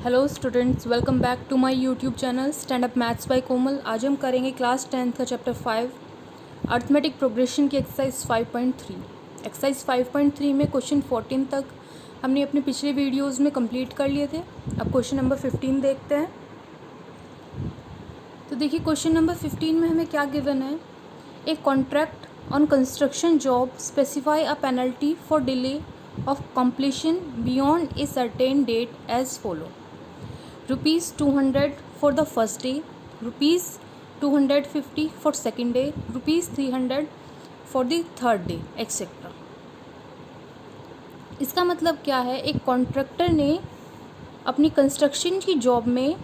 Hello students, welcome back to my YouTube channel stand up maths by Komal. आज हम करेंगे class 10th का chapter 5 arithmetic progression की exercise 5.3। Exercise 5.3 में question 14 तक हमने अपने पिछले वीडियोस में कंप्लीट कर लिए थे। अब क्वेश्चन नंबर 15 देखते हैं। तो देखिए क्वेश्चन नंबर 15 में हमें क्या गिवन है। A contract on construction job specify a penalty for delay of completion beyond a certain date as follow: rupees 200 for the first day, rupees 250 for second day, rupees 300 for the third day, etc. इसका मतलब क्या है, एक contractor ने अपनी construction की job में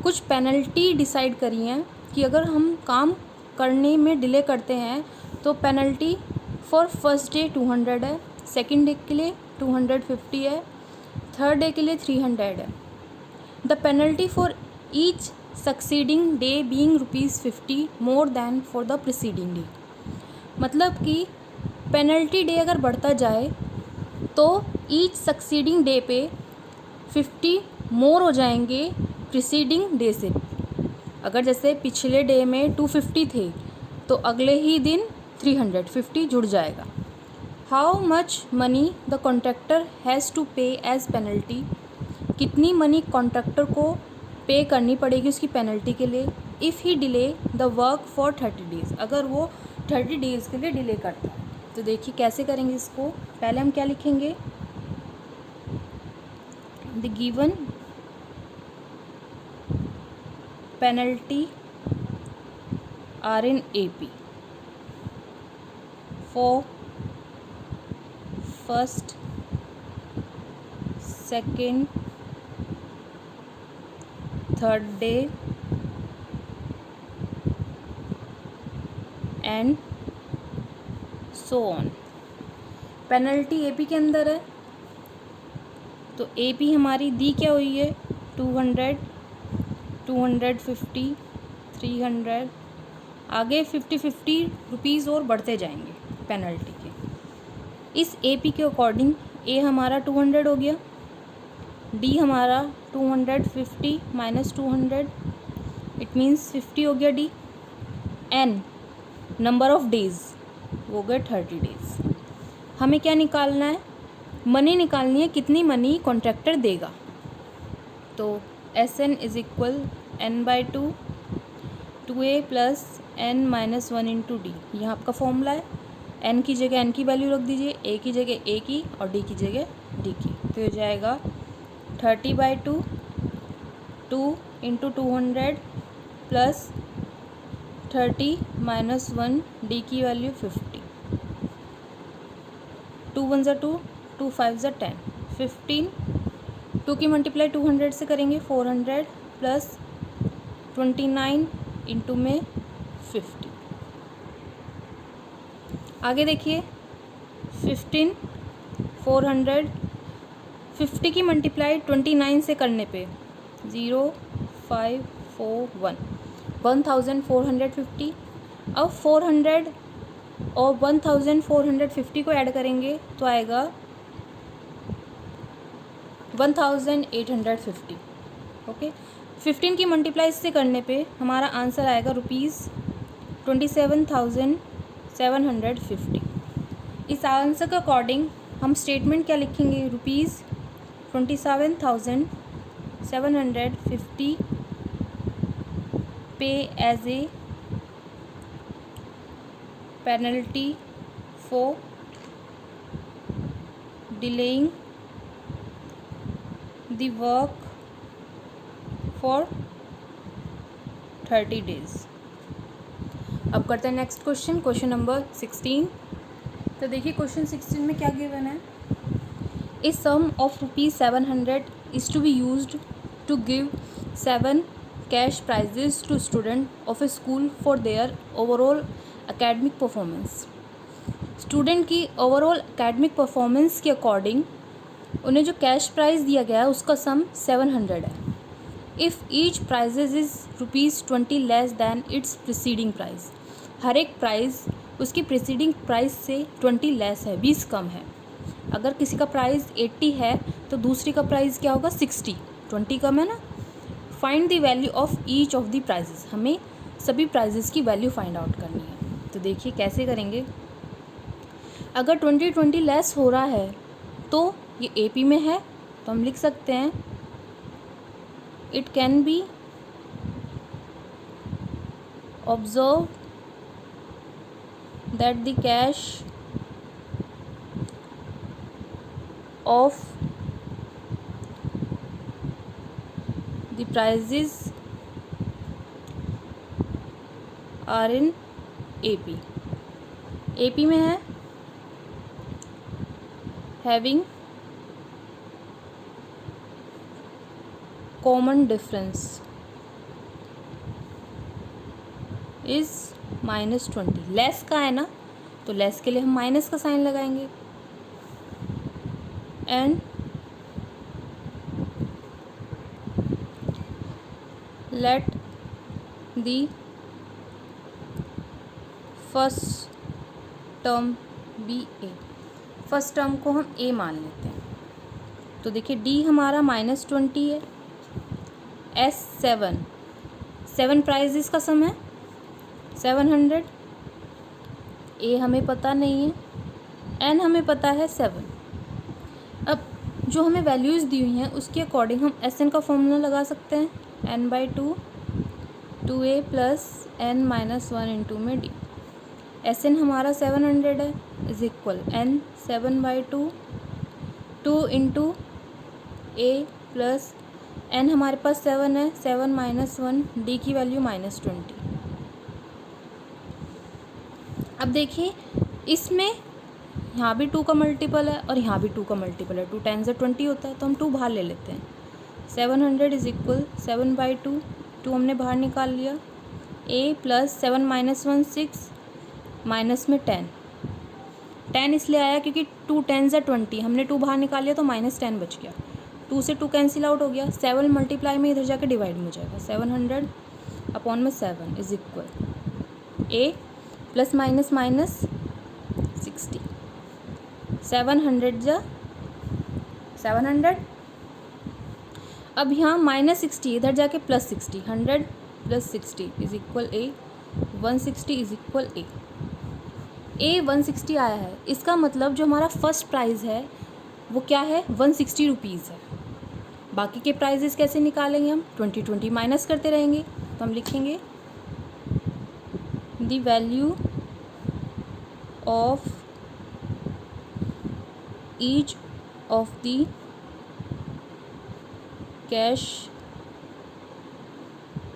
कुछ पेनल्टी डिसाइड करी हैं कि अगर हम काम करने में डिले करते हैं तो पेनल्टी फॉर फर्स्ट डे 200 है, सेकेंड डे के लिए 250 है, थर्ड डे के लिए 300 है। The penalty for each succeeding day being ₹50 more than for the preceding day. मतलब कि पेनल्टी डे अगर बढ़ता जाए तो ईच सक्सीडिंग डे पे 50 मोर हो जाएंगे प्रिसीडिंग डे से। अगर जैसे पिछले डे में 250 थे तो अगले ही दिन 350 जुड़ जाएगा। How much money the contractor has to pay as penalty. कितनी मनी कॉन्ट्रैक्टर को पे करनी पड़ेगी उसकी पेनल्टी के लिए। If he delay the work for 30 days, अगर वो 30 डेज़ के लिए डिले करता है। तो देखिए कैसे करेंगे इसको। पहले हम क्या लिखेंगे, the given penalty are in AP for first, second, third day and so on. Penalty AP के अंदर है तो AP हमारी दी क्या हुई है 200, 250, 300, आगे 50 रुपीज़ और बढ़ते जाएंगे पेनल्टी के। इस AP के अकॉर्डिंग A हमारा 200 हो गया, D हमारा 250 माइनस 200 इट मीन्स 50 हो गया D। N number of days वो गए 30 डेज़। हमें क्या निकालना है, मनी निकालनी है, कितनी मनी कॉन्ट्रैक्टर देगा। तो SN is equal N/2 2A plus N minus 1 into D। यह आपका फॉर्मूला है। N की जगह N की वैल्यू रख दीजिए, A की जगह A की और D की जगह D की। तो हो जाएगा 30/2 2 इंटू 200 प्लस 30 माइनस 1 D की वैल्यू 50। 2 1 ज़ा 2, 2 5 ज़ा 10, 15। 2 की मल्टीप्लाई 200 से करेंगे 400 प्लस 29 इंटू में 50। आगे देखिए 15 400, 50 की मल्टीप्लाई 29 से करने पे 0 5 4 1 1450। अब 400 और 1450 को ऐड करेंगे तो आएगा 1850। ओके, 15 की मल्टीप्लाई इससे करने पे हमारा आंसर आएगा ₹27,750। इस आंसर के अकॉर्डिंग हम स्टेटमेंट क्या लिखेंगे, ₹27,750 pay as a penalty for delaying the work for 30 days. अब करते हैं नेक्स्ट क्वेश्चन, क्वेश्चन नंबर 16। तो देखिए क्वेश्चन 16 में क्या गिवन है। A sum of ₹700 is to be used to give 7 cash prizes to student of a school for their overall academic performance. Student की overall academic performance के according उन्हें जो cash prize दिया गया है उसका सम 700 है। If each prizes is ₹20 less than its preceding price. हर एक प्राइस उसकी प्रिसीडिंग प्राइस से 20 लेस है, 20 कम है। अगर किसी का प्राइस 80 है तो दूसरी का प्राइस क्या होगा 60, 20 कम है ना। Find the value of each of the prizes, हमें सभी प्राइजेस की वैल्यू फाइंड आउट करनी है। तो देखिए कैसे करेंगे। अगर 20 लेस हो रहा है तो ये AP में है, तो हम लिख सकते हैं it can be observe that the cash of the prizes are in AP में है। Having common difference is -20। Less का है ना, तो लेस के लिए हम माइनस का साइन लगाएंगे। And let the first term be a, first term को हम ए मान लेते हैं। तो देखिए डी हमारा -20 है, एस 7 प्राइजेस का सम है 700, ए हमें पता नहीं है, एन हमें पता है 7। अब जो हमें वैल्यूज़ दी हुई हैं उसके अकॉर्डिंग हम एस एन का फॉर्मूला लगा सकते हैं, n/2 2a plus n - 1 into में डी। एस एन हमारा 700 है, is equal n 7/2 2 into a plus n हमारे पास 7 है, 7 - 1, d की वैल्यू -20। अब देखिए इसमें यहाँ भी 2 का मल्टीपल है और यहाँ भी 2 का मल्टीपल है, 2 टाइम्स 20 होता है, तो हम 2 बाहर ले लेते हैं। 700 इज इक्वल 7/2, 2 हमने बाहर निकाल लिया, a प्लस 7 - 1 6 माइनस में 10 इसलिए आया क्योंकि 2 10s 20, हमने 2 बाहर निकाल लिया तो -10 बच गया। 2 से 2 कैंसिल आउट हो गया, 7 मल्टीप्लाई में इधर जाके डिवाइड में हो जाएगा, 700 अपॉन में 7 is equal a plus minus minus 60, 700 जा 700। अब यहाँ -60 इधर जाके +60, 100 + 60 is equal a, 160 is equal a 160 आया है। इसका मतलब जो हमारा फर्स्ट प्राइज़ है वो क्या है, 160 रुपीज़ है। बाकी के प्राइजेस कैसे निकालेंगे हम, 20 माइनस करते रहेंगे। तो हम लिखेंगे the value of each of the cash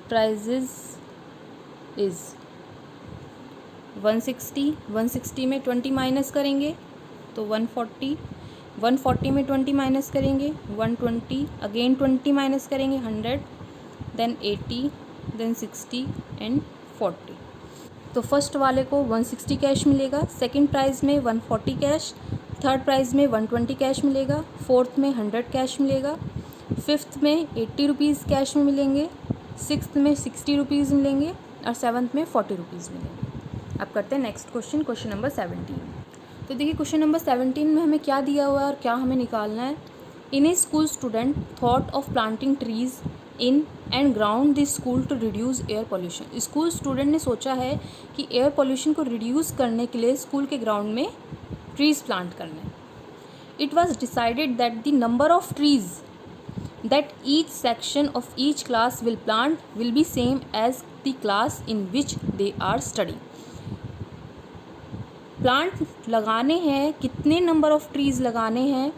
prices is 160 में 20 माइनस करेंगे तो 140, 140 में 20 माइनस करेंगे 120, अगेन 20 माइनस करेंगे 100, देन 80, देन 60 एंड 40। तो फर्स्ट वाले को 160 कैश मिलेगा, सेकंड प्राइज़ में 140 कैश, थर्ड प्राइज़ में 120 कैश मिलेगा, फोर्थ में 100 कैश मिलेगा, फिफ्थ में 80 रुपीज़ कैश में मिलेंगे, सिक्स्थ में 60 रुपीज़ मिलेंगे और सेवन्थ में 40 रुपीज़ मिलेंगे। अब करते हैं नेक्स्ट क्वेश्चन नंबर 17। तो देखिए क्वेश्चन नंबर 17 में हमें क्या दिया हुआ है और क्या हमें निकालना है। In a school student thought of planting trees in and around the school to reduce air pollution. School student ने सोचा है कि एयर पोल्यूशन को रिड्यूस करने के लिए स्कूल के ग्राउंड में ट्रीज़ प्लांट करना है। It was decided that the number of trees that each section of each class will plant will be same as the class in which they are studying। Plant लगाने हैं, कितने number of trees लगाने हैं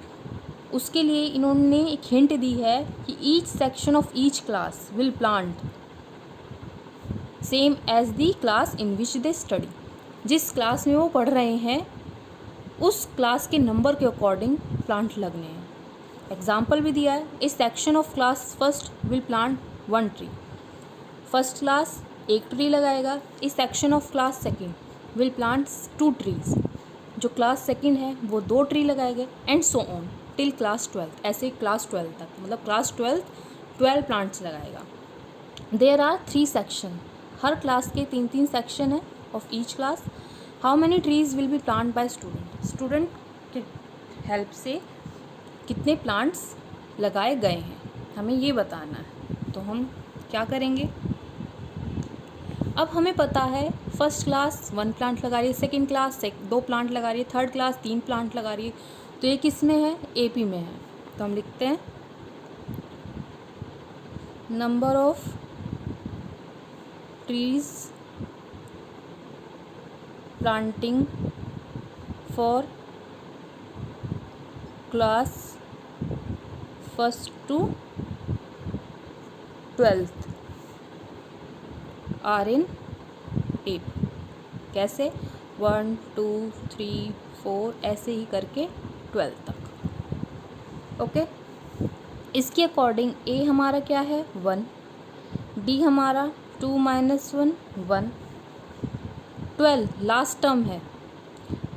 उसके लिए इन्होंने एक hint दी है कि each section of each class will plant same as the class in which they study. जिस क्लास में वो पढ़ रहे हैं उस क्लास के नंबर के अकॉर्डिंग प्लांट लगने हैं। एग्जाम्पल भी दिया है, a section of class first will plant 1 tree, first class 1 tree लगाएगा। A section of class second will plant 2 trees, जो क्लास सेकेंड है वो 2 ट्री लगाएंगे and so on till class 12, ऐसे क्लास 12 तक, मतलब क्लास 12 प्लांट्स लगाएगा। देयर आर 3 सेक्शन, हर क्लास के 3 सेक्शन है of each class. How many trees will be plant bye student, student के हेल्प से कितने प्लांट्स लगाए गए हैं। हमें ये बताना है। तो हम क्या करेंगे, अब हमें पता है फर्स्ट क्लास 1 प्लांट लगा रही है, सेकेंड क्लास 2 प्लांट लगा रही है, थर्ड क्लास 3 प्लांट लगा रही है। तो ये किस में है, AP में है। तो हम लिखते हैं number of trees planting for class 1st to 12th are in AP। कैसे, 1 2 3 4 ऐसे ही करके 12 तक। ओके, इसके अकॉर्डिंग A हमारा क्या है 1, D हमारा 2 - 1 1, 12 लास्ट टर्म है,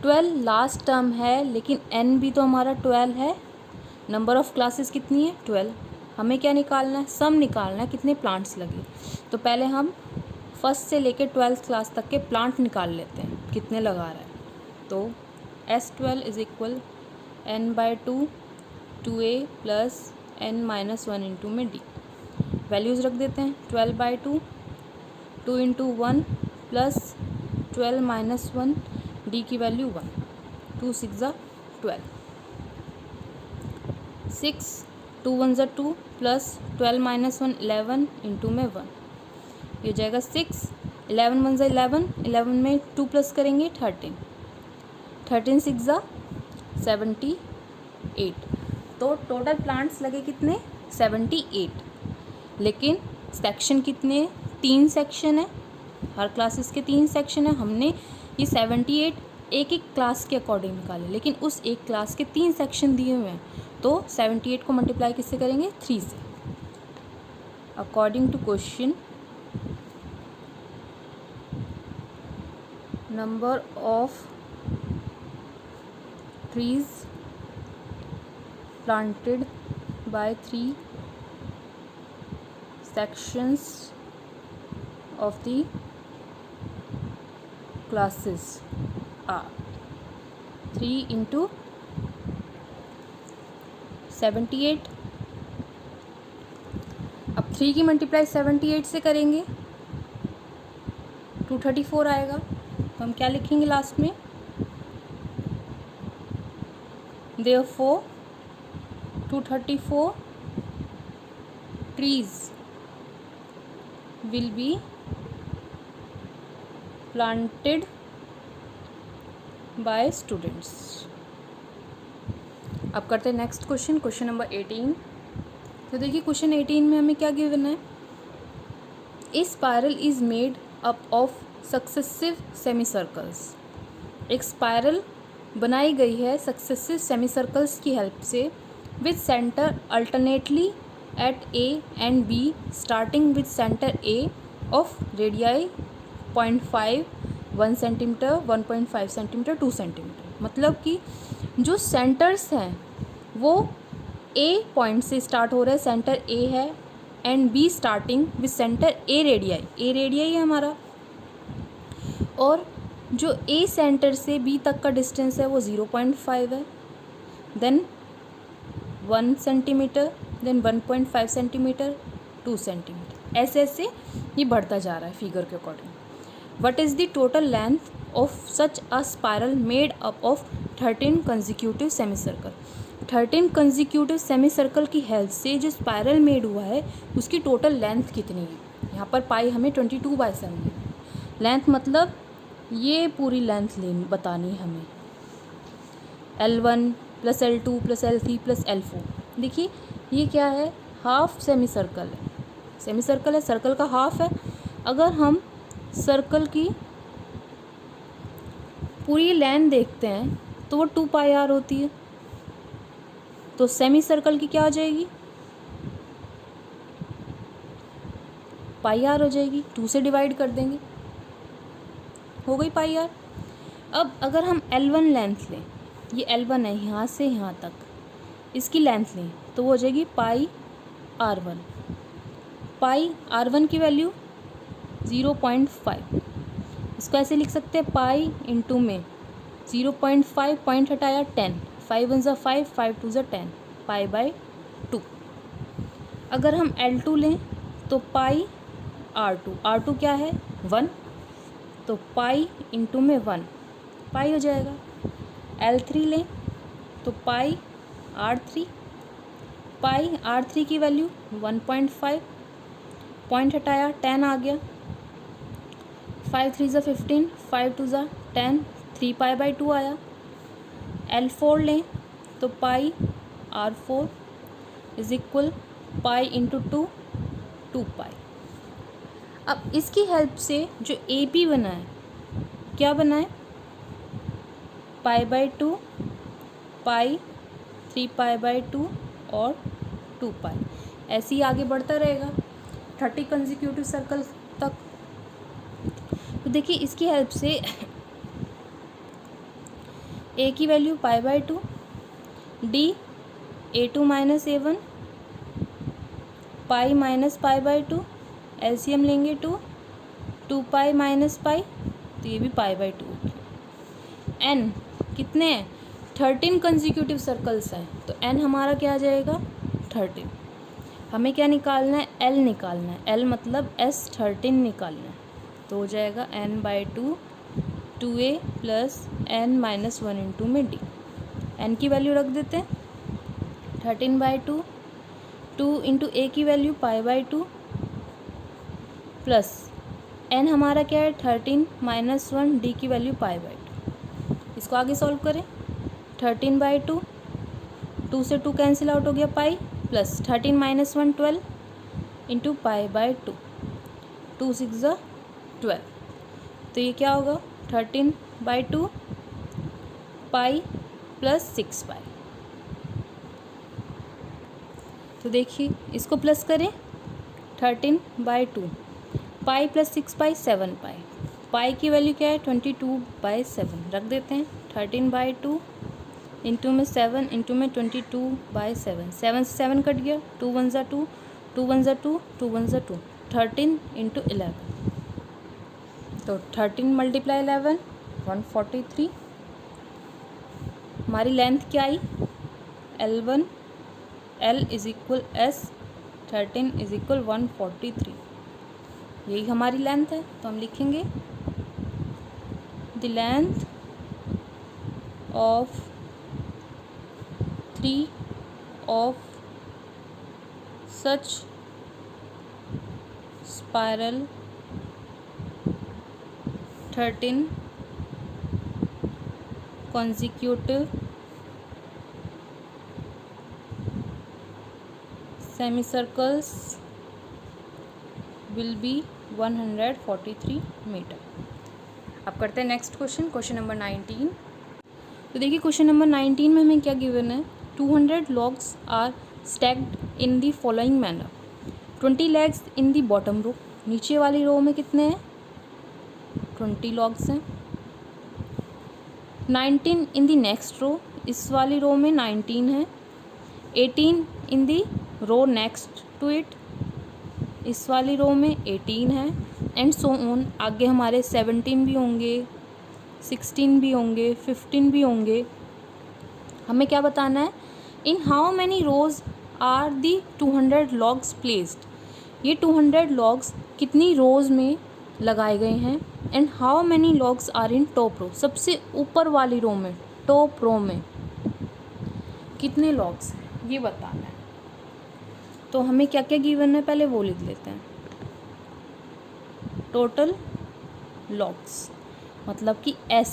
12 लास्ट टर्म है, लेकिन N भी तो हमारा 12 है। नंबर ऑफ़ क्लासेस कितनी है 12। हमें क्या निकालना है, सम निकालना है कितने प्लांट्स लगे। तो पहले हम फर्स्ट से लेकर 12th क्लास तक के प्लांट निकाल लेते हैं कितने लगा रहा है। तो S12 is equal N/2 2A plus N - 1 into में D। वैल्यूज़ रख देते हैं, 12/2 2 इंटू 1 प्लस 12 - 1, D की वैल्यू 1, 2 6 ज़ा 12, 6 2 1 ज़ा 2 प्लस 12 - 1 11 इंटू में 1, ये हो जाएगा 6, 11 1 ज़ा 11, 11 में 2 प्लस करेंगे 13, 13 6 ज़ा 78। तो टोटल प्लांट्स लगे कितने 78, लेकिन सेक्शन कितने, 3 सेक्शन है, हर क्लासेस के 3 सेक्शन है। हमने ये 78 एक एक क्लास के अकॉर्डिंग निकाले, लेकिन उस एक क्लास के 3 सेक्शन दिए हुए हैं। तो 78 को मल्टीप्लाई किससे करेंगे 3 से। According to question, number of trees planted by 3 sections of the classes are 3 into 78। अब 3 की मल्टीप्लाई 78 से करेंगे 234 आएगा। तो हम क्या लिखेंगे लास्ट में, therefore 234 trees will be planted by students। अब करते हैं नेक्स्ट क्वेश्चन, क्वेश्चन नंबर 18। तो देखिए क्वेश्चन 18 में हमें क्या गिवन है, a spiral is made up of successive semi circles. एक स्पायरल बनाई गई है सक्सेसिव सेमी सर्कल्स की हेल्प से, with centre alternately at A and B starting with center A of radii 0.5 1 centimetre 1.5 centimetre 2 centimetre. मतलब कि जो सेंटर्स हैं वो A पॉइंट से स्टार्ट हो रहे हैं, सेंटर A है, and B starting with centre A radii है हमारा, और जो A सेंटर से B तक का डिस्टेंस है वो 0.5 है, then 1 centimetre, then 1.5 centimetre 2 centimetre, ऐसे ऐसे ये बढ़ता जा रहा है फिगर के according. What is the total length of such a spiral made up of 13 consecutive semicircle. 13 consecutive semicircle की हेल्प से जो स्पायरल मेड हुआ है उसकी टोटल लेंथ कितनी है। यहाँ पर पाई हमें 22/7 लेंथ, मतलब ये पूरी लेंथ बतानी है हमें, L1 + L2 + L3 + L4। देखिए ये क्या है, हाफ सेमी सर्कल है, सेमी सर्कल है, सर्कल का हाफ है। अगर हम सर्कल की पूरी लेंथ देखते हैं तो वो 2πr होती है, तो सेमी सर्कल की क्या हो जाएगी πr हो जाएगी, 2 से डिवाइड कर देंगे, हो गई πr। अब अगर हम L1 लेंथ लें, ये L1 है यहाँ से यहाँ तक, इसकी लेंथ लें तो वो हो जाएगी πr1। πr1 की वैल्यू 0.5, इसको ऐसे लिख सकते हैं पाई इंटू में 0.5, पॉइंट हटाया 10, 5 1 ज़ा 5, 5 2 ज़ा 10, π/2। अगर हम L2 लें तो पाई R2 क्या है 1, तो पाई इंटू में 1 पाई हो जाएगा। L3 लें तो पाई R3 की वैल्यू 1.5, पॉइंट हटाया 10 आ गया, 5 3 ज़ा 15, 5 2 ज़ा 10, 3 पाई बाई 2 आया। L4 लें तो पाई R4 is equal pi into 2 पाई। अब इसकी हेल्प से जो AP बना है क्या बना है, पाई बाई 2 पाई, 3 पाई बाई 2 और 2 पाई, ऐसे ही आगे बढ़ता रहेगा 30 कंसेक्यूटिव सर्कल तक। तो देखिए इसकी हेल्प से A की value pi by 2, D A2 minus A1, pi minus pi by 2, LCM लेंगे 2 पाई माइनस पाई, तो ये भी पाई बाई 2 होगी। N कितने हैं, 13 कंसेक्यूटिव सर्कल्स हैं, तो N हमारा क्या आ जाएगा 13। हमें क्या निकालना है, L निकालना है, L मतलब S13 निकालना है, तो हो जाएगा N by 2 2A plus N minus 1 into में D। N की वैल्यू रख देते हैं 13 बाई 2 इंटू A की value pi by 2 plus N हमारा क्या है 13 माइनस 1, D की वैल्यू पाई बाई 2। इसको आगे सॉल्व करें, 13 बाई 2 से 2 कैंसिल आउट हो गया pi, plus 13 minus 1 12 into pi by 2 6 ज़ा 12, तो ये क्या होगा 13 बाई 2 पाई प्लस 6 पाई। तो देखिए इसको प्लस करें, 13 बाई 2 पाई प्लस 6 पाई 7 पाई, पाई की वैल्यू क्या है 22 बाई 7 रख देते हैं, 13 बाई 2 इंटू में 7 इंटू में 22 बाई 7, 7 से 7 कट गया, 2 1 ज़ा 2, 2 1 ज़ा 2, 2 1 ज़ा 2, 13 इंटू 11, तो 13 मल्टीप्लाई 11 143। हमारी लेंथ क्या आई L1 L is equal S 13 is equal 143, यही हमारी लेंथ है। तो हम लिखेंगे the length of 3 of such spiral 13 consecutive semicircles will be 143 metre. अब करते हैं नेक्स्ट क्वेश्चन नंबर 19। तो देखिए क्वेश्चन नंबर 19 में हमें क्या गिवन है, 200 logs are stacked in the following manner, 20 legs in the bottom row, नीचे वाली रो में कितने हैं 20 logs हैं, 19 इन दी नेक्स्ट रो, इस वाली रो में 19 है, 18 इन दी रो नेक्स्ट टू इट, इस वाली रो में 18 है, एंड सो ऑन, आगे हमारे 17 भी होंगे, 16 भी होंगे, 15 भी होंगे। हमें क्या बताना है, in how many rows are the 200 logs placed, ये 200 लॉग्स कितनी रोज में लगाए गए हैं, and how many logs are in top row, सबसे ऊपर वाली रो में टॉप रो में कितने लॉग्स हैं ये बताना है। तो हमें क्या क्या गिवन है पहले वो लिख लेते हैं, टोटल लॉग्स मतलब कि S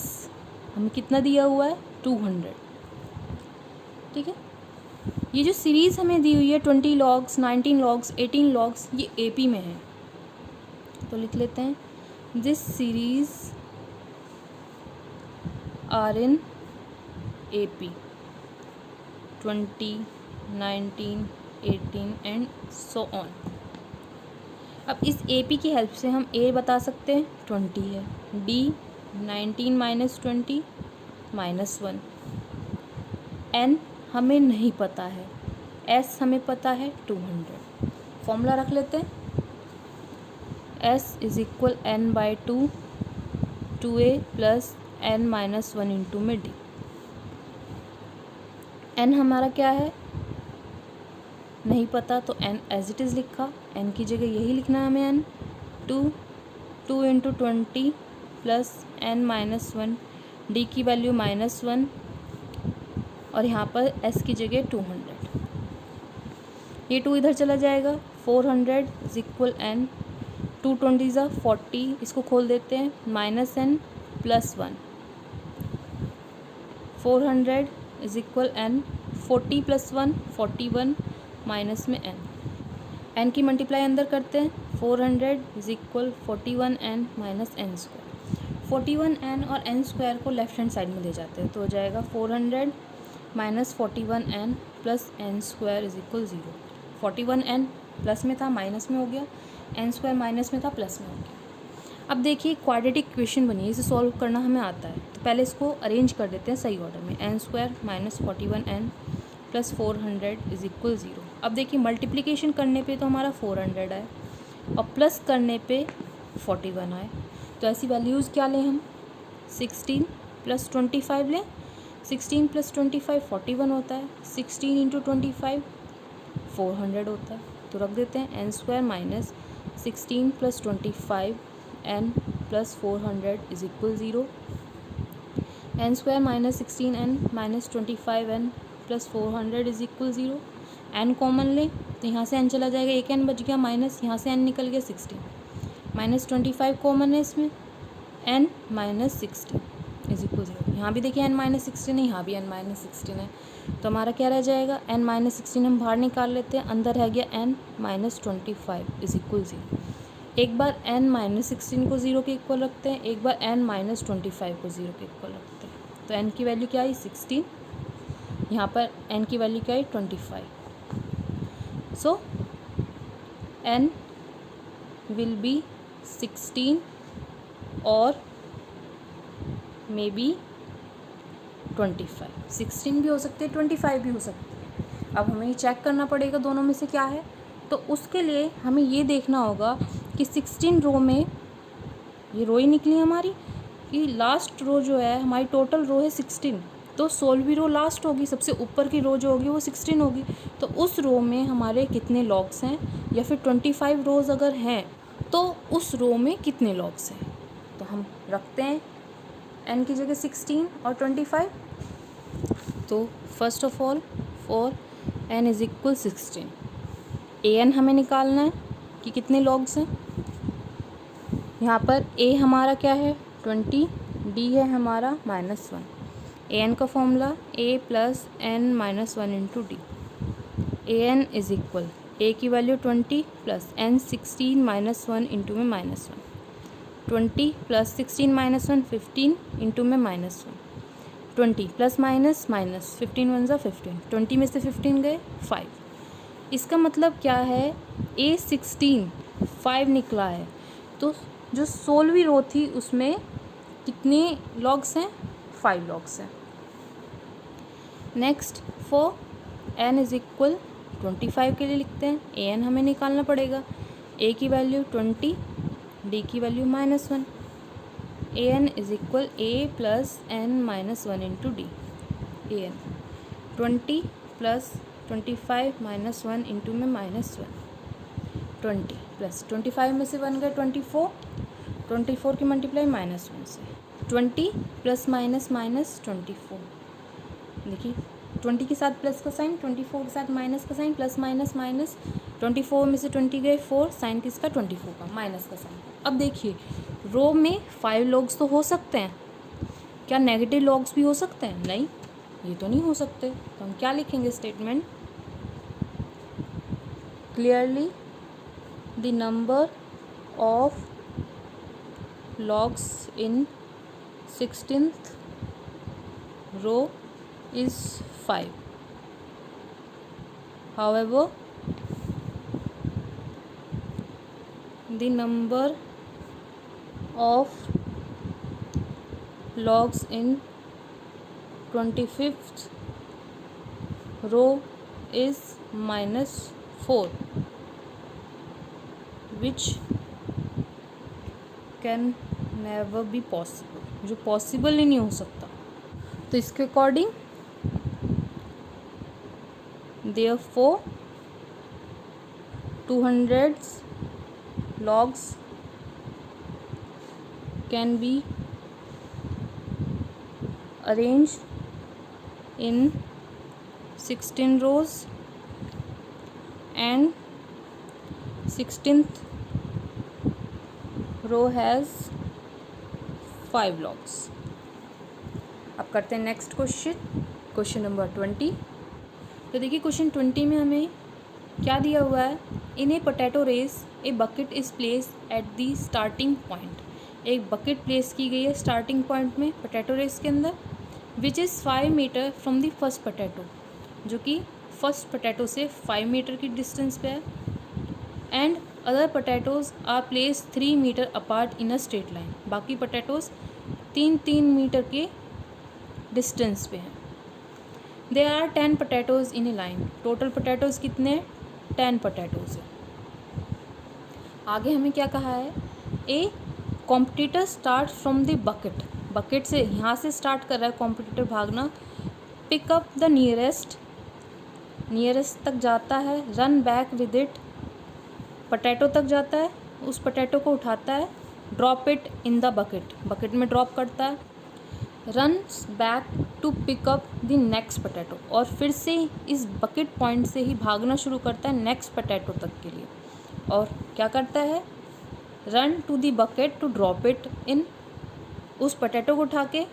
हमें कितना दिया हुआ है 200, ठीक है। ये जो सीरीज़ हमें दी हुई है 20 लॉग्स, 19 लॉग्स, 18 लॉग्स, ये AP में है, तो लिख लेते हैं this series are in AP 20, 19, 18 and so on. अब इस AP की हेल्प से हम A बता सकते हैं 20 है, D 19 माइनस 20 माइनस 1, N हमें नहीं पता है, S हमें पता है 200। फॉर्मूला रख लेते हैं, S is equal N by 2A plus N minus 1 into में D। N हमारा क्या है नहीं पता तो n एज इट इज़ लिखा, n की जगह यही लिखना है हमें, n 2 into 20 plus n-1, d की वैल्यू -1 और यहाँ पर s की जगह 200। ये 2 इधर चला जाएगा, 400 इज इक्वल n, 220 ज़ा 40, इसको खोल देते हैं, -n + 1, 400 is equal n, 40 + 1 41 minus में n की मल्टीप्लाई अंदर करते हैं, 400 is equal 41n minus n², 41n और n² को लेफ्ट हैंड साइड में ले जाते हैं तो हो जाएगा 400 minus 41n plus n² is equal 0। 41n plus में था माइनस में हो गया, n² माइनस में था प्लस में हो गया। अब देखिए क्वाड्रेटिक इक्वेशन बनी है, इसे सॉल्व करना हमें आता है, तो पहले इसको अरेंज कर देते हैं सही ऑर्डर में, n² minus 41n plus 400 is equal 0। अब देखिए मल्टीप्लिकेशन करने पे तो हमारा 400 आए और प्लस करने पे 41 आए, तो ऐसी वैल्यूज़ क्या लें हम, 16 + 25 लें, 16 + 25 41 होता है, 16 इंटू 25 400 होता है, तो रख देते हैं n² minus 16 + 25 n plus 400 is equal 0, n² minus 16n minus 25n plus 400 is equal 0। n common लें तो यहाँ से n चला जाएगा, एक n बच गया माइनस, यहाँ से n निकल गया 16, माइनस 25 कॉमन है इसमें, n माइनस 16 इज इक्वल 0। यहाँ भी देखिए n माइनस 16 है, यहाँ भी n माइनस 16 है, तो हमारा क्या रह जाएगा, n माइनस 16 हम बाहर निकाल लेते हैं, अंदर रह गया n माइनस 25 इज इक्वल 0। एक बार n माइनस 16 को 0 के इक्वल रखते हैं, एक बार n माइनस 25 को 0 के इक्वल रखते हैं, तो n की वैल्यू क्या आई 16, यहाँ पर n की वैल्यू क्या आई 25, सो n विल बी 16 और मे बी 25, 16 भी हो सकते हैं 25 भी हो सकते हैं। अब हमें चेक करना पड़ेगा दोनों में से क्या है, तो उसके लिए हमें ये देखना होगा कि 16 रो में, ये रो ही निकली हमारी कि लास्ट रो जो है हमारी टोटल रो है 16, तो 16वीं रो लास्ट होगी, सबसे ऊपर की रो जो होगी वो 16 होगी, तो उस रो में हमारे कितने लॉग्स हैं, या फिर 25 रोज़ अगर हैं तो उस रो में कितने लॉग्स हैं। तो हम रखते हैं n की जगह 16 और 25, तो first of all for n is equal 16, an हमें निकालना है कि कितने लॉग्स हैं। यहाँ पर a हमारा क्या है 20, d है हमारा -1, an का formula a plus n minus 1 into D, an is equal a की value 20 plus n 16 minus 1 into में -1, 20 प्लस 16 माइनस 1 15 इंटू में -1, 20 प्लस माइनस माइनस 15 1 ज़ा 15, 20 में से 15 गए 5। इसका मतलब क्या है, A16 5 निकला है, तो जो 16वीं रो थी उसमें कितने लॉग्स हैं, 5 लॉग्स हैं। Next for n is equal 25 के लिए लिखते हैं, an हमें निकालना पड़ेगा, a की वैल्यू 20, d की value -1, an is equal a plus n minus 1 into D, an 20 plus 25 minus 1 into में -1, 20 प्लस 25 में से 1 गए 24, 24 की मल्टीप्लाई -1 से, 20 प्लस माइनस माइनस 24, देखिए 20 के साथ प्लस का साइन, 24 के साथ माइनस का साइन, प्लस माइनस माइनस, 24 में से 20 गए 4, साइन किसका 24 का, माइनस का साइन। अब देखिए रो में 5 लॉग्स तो हो सकते हैं, क्या नेगेटिव लॉग्स भी हो सकते हैं, नहीं ये तो नहीं हो सकते, तो हम क्या लिखेंगे statement, clearly the number of logs in 16th row is 5. However, the number of logs in 25th row is -4, which can never be possible, जो पॉसिबल ही नहीं हो सकता। तो इसके according therefore 200 logs can be arranged in 16 rows and 16th row has 5 logs. अब करते हैं next question number 20. तो देखिए क्वेश्चन 20 में हमें क्या दिया हुआ है. In a potato race a bucket is place at the starting point. एक बकेट प्लेस की गई है स्टार्टिंग पॉइंट में पोटैटो रेस के अंदर, which is 5 metre from the first potato, जो कि फर्स्ट पोटैटो से 5 मीटर की डिस्टेंस पे है. And other potatoes are place 3 metre apart in a straight line. बाकी पोटैटोज़ 3-3 मीटर के डिस्टेंस पे हैं. There are 10 potatoes in a line. Total potatoes कितने हैं? 10 पोटैटोज़ हैं. आगे हमें क्या कहा है. A competitor start from the bucket. Bucket से यहाँ से स्टार्ट कर रहा है कॉम्पिटिटर भागना. पिकअप द नियरेस्ट तक जाता है. Run back with it. Potato तक जाता है, उस पोटैटो को उठाता है. Drop it in the bucket में ड्रॉप करता है. Runs back to pick up the next potato. और फिर से इस बकेट पॉइंट से ही भागना शुरू करता है नेक्स्ट पोटैटो तक के लिए. और क्या करता है? Run to the bucket to drop it in. उस पोटैटो को उठा के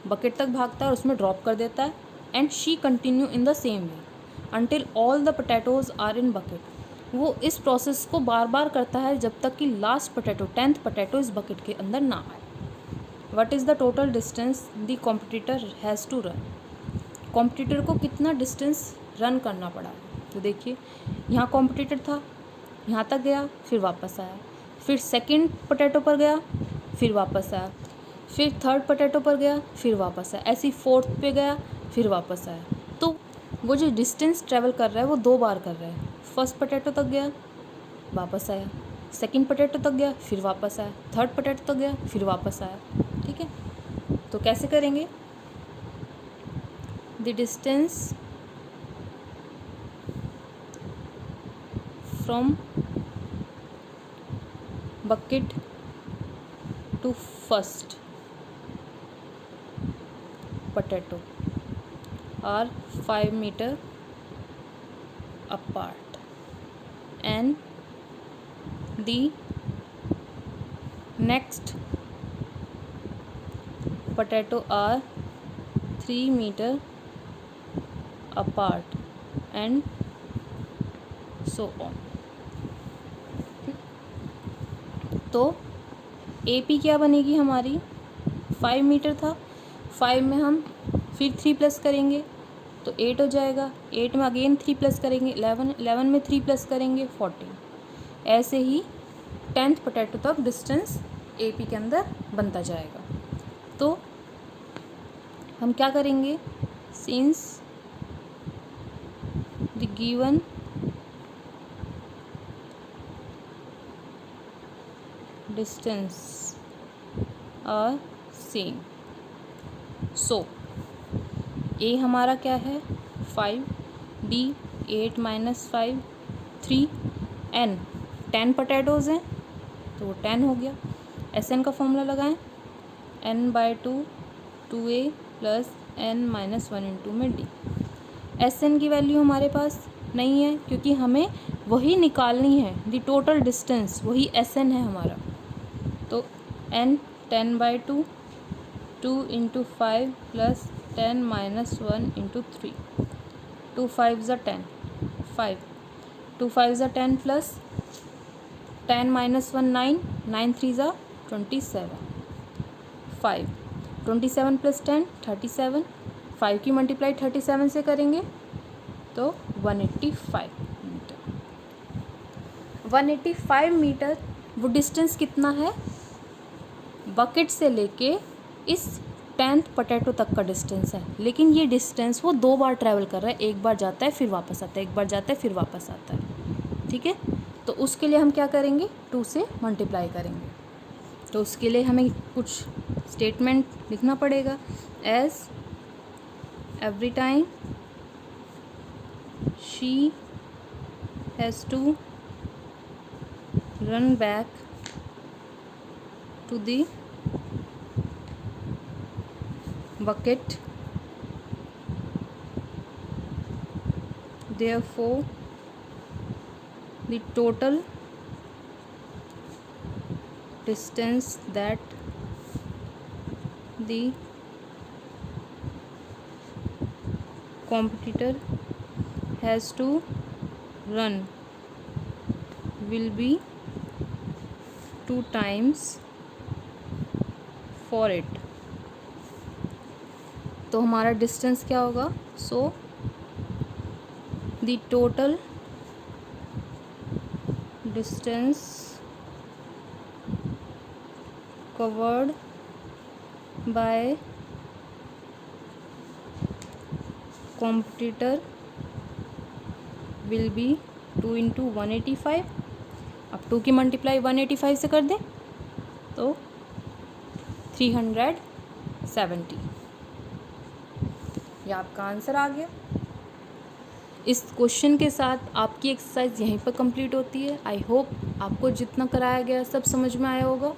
बकेट तक भागता है और उसमें ड्रॉप कर देता है. And she continue in the same way until all the potatoes are in bucket. वो इस प्रोसेस को बार बार करता है जब तक कि लास्ट पोटैटो 10th पोटैटो इस बकेट के अंदर ना आए. What is the total distance the competitor has to run. Competitor को कितना डिस्टेंस रन करना पड़ा. तो देखिए यहाँ कॉम्पिटिटर था, यहाँ तक गया, फिर वापस आया. फिर सेकंड पोटैटो पर गया, फिर वापस आया. फिर थर्ड पोटैटो पर गया, फिर वापस आया. ऐसे ही फोर्थ पे गया, फिर वापस आया. तो वो जो डिस्टेंस ट्रैवल कर रहा है वो 2 बार कर रहा है. फर्स्ट पोटैटो तक गया, वापस आया. सेकंड पोटैटो तक गया, फिर वापस आया. थर्ड पोटैटो तक गया, फिर वापस आया. ठीक है. तो कैसे करेंगे. The distance from bucket to first potato are 5 meter apart and the next potato are 3 meter apart and so on. तो AP क्या बनेगी हमारी. 5 मीटर था, 5 में हम फिर 3 प्लस करेंगे तो 8 हो जाएगा. 8 में अगेन 3 प्लस करेंगे 11. 11 में 3 प्लस करेंगे 14. ऐसे ही 10th पोटैटो तक डिस्टेंस AP के अंदर बनता जाएगा. तो हम क्या करेंगे. Since the given distance are same. So a हमारा क्या है 5, बी 8 - 5 3, एन 10 पोटैटोज़ हैं तो वो 10 हो गया. एस एन का फॉर्मूला लगाएं. n/2 2a + n - 1 × में d. एस एन की वैल्यू हमारे पास नहीं है क्योंकि हमें वही निकालनी है. द टोटल डिस्टेंस वही एस एन है हमारा. तो n 10/2 2 × 5 + 10 - 1 × 3. 2 5s are 10 5. 2 5s are 10 plus 10 - 1 9. 9 3s are 27. 5 27 + 10 37. 5 की मल्टीप्लाई 37 से करेंगे तो 185 मीटर. 185 मीटर वो डिस्टेंस कितना है. बकेट से लेके इस 10th पोटैटो तक का डिस्टेंस है. लेकिन ये डिस्टेंस वो 2 बार ट्रैवल कर रहा है. एक बार जाता है फिर वापस आता है, एक बार जाता है फिर वापस आता है. ठीक है. तो उसके लिए हम क्या करेंगे 2 से मल्टीप्लाई करेंगे. तो उसके लिए हमें कुछ स्टेटमेंट लिखना पड़ेगा. As every time she has to run back to the bucket. Therefore, the total distance that the competitor has to run will be 2 times for it. तो हमारा डिस्टेंस क्या होगा? So the total distance covered by competitor will be 2 into 185. अब 2 की multiply 185 से कर दें तो 370। ये आपका आंसर आ गया। इस क्वेश्चन के साथ आपकी एक्सरसाइज यहीं पर कंप्लीट होती है। आई होप आपको जितना कराया गया सब समझ में आया होगा।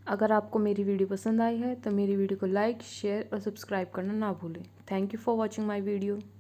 अगर आपको मेरी वीडियो पसंद आई है तो मेरी वीडियो को लाइक, शेयर और सब्सक्राइब करना ना भूलें। Thank you for watching my video.